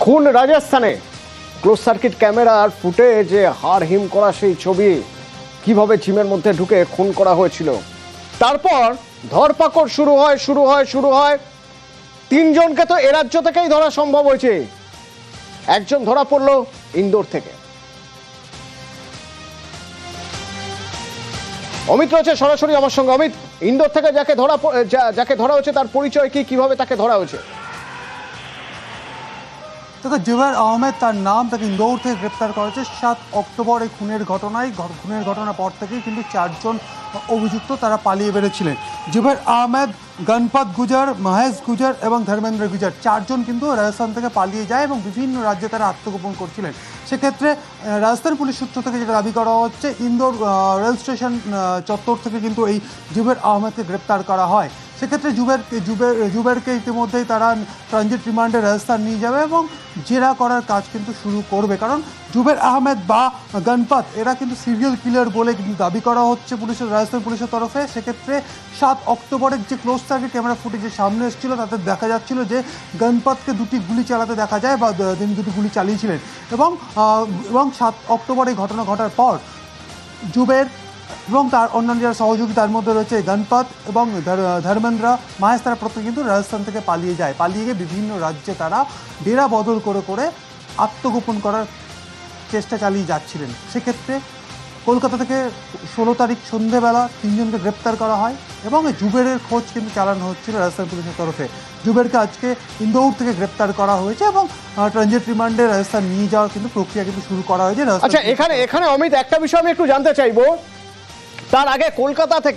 খুন রাজস্থানে close circuit ক্যামেরার ফুটেজে হাড় হিম করা সেই ছবি, কিভাবে জিমের মধ্যে ঢুকে খুন করা হয়েছিল। তারপর ধরপাকড় শুরু হয়। তিনজনকে তো এ রাজ্য থেকেই ধরা সম্ভব হয়েছে, একজন ধরা পড়লো ইন্দোর থেকে। অমিত রয়েছে সরাসরি আমার সঙ্গে। অমিত, ইন্দোর থেকে যাকে ধরা হয়েছে তার পরিচয় কি, কিভাবে তাকে ধরা হয়েছে? দেখো, জুবের আহমেদ তার নাম, তাকে ইন্দোর থেকে গ্রেপ্তার করা হয়েছে 7 অক্টোবর এই খুনের ঘটনার পর থেকেই কিন্তু 4 জন অভিযুক্ত তারা পালিয়ে বেরোচ্ছিলেন। জুবের আহমেদ, গণপত গুজর, মহেশ গুজর এবং ধর্মেন্দ্র গুজর 4 জন কিন্তু রাজস্থান থেকে পালিয়ে যায় এবং বিভিন্ন রাজ্যে তারা আত্মগোপন করছিলেন। সেক্ষেত্রে রাজস্থান পুলিশ সূত্র থেকে যেটা দাবি করা হচ্ছে, ইন্দোর রেল স্টেশন চত্বর থেকে কিন্তু এই জুবের আহমেদকে গ্রেপ্তার করা হয়। সেক্ষেত্রে জুবেরকে ইতিমধ্যেই তারা ট্রানজিট রিমান্ডে রাজস্থান নিয়ে যাবে এবং জেরা করার কাজ কিন্তু শুরু করবে। কারণ জুবের আহমেদ বা গণপত এরা কিন্তু সিরিয়াল কিলার বলে কিন্তু দাবি করা হচ্ছে রাজস্থান পুলিশের তরফে। সেক্ষেত্রে 7 অক্টোবরের যে ক্লোজ সার্কিট ক্যামেরা ফুটেজের সামনে এসেছিল তাতে দেখা যাচ্ছিল যে গণপতকে 2টি গুলি চালাতে দেখা যায় বা তিনি 2টি গুলি চালিয়েছিলেন। এবং 7 অক্টোবর এই ঘটনা ঘটার পর জুবের এবং তার অন্যান্য যারা সহযোগী তার মধ্যে রয়েছে গণপত এবং ধর্মেন্দ্র, মহেশ, তারা প্রত্যেকে কিন্তু রাজস্থান থেকে পালিয়ে যায়। পালিয়ে গিয়ে বিভিন্ন রাজ্যে তারা ডেরা বদল করে আত্মগোপন করার চেষ্টা চালিয়ে যাচ্ছিলেন। সেক্ষেত্রে কলকাতা থেকে 16 তারিখ সন্ধেবেলা 3 জনকে গ্রেপ্তার করা হয় এবং জুবেরের খোঁজ কিন্তু চালানো হচ্ছিল রাজস্থান পুলিশের তরফে। জুবেরকে আজকে ইন্দোর থেকে গ্রেপ্তার করা হয়েছে এবং ট্রানজিট রিমান্ডে রাজস্থান নিয়ে যাওয়ার কিন্তু প্রক্রিয়া কিন্তু শুরু করা হয়েছে। আচ্ছা, এখানে অমিত একটা বিষয় আমি একটু জানতে চাইবো। তার আগে কলকাতা থেকে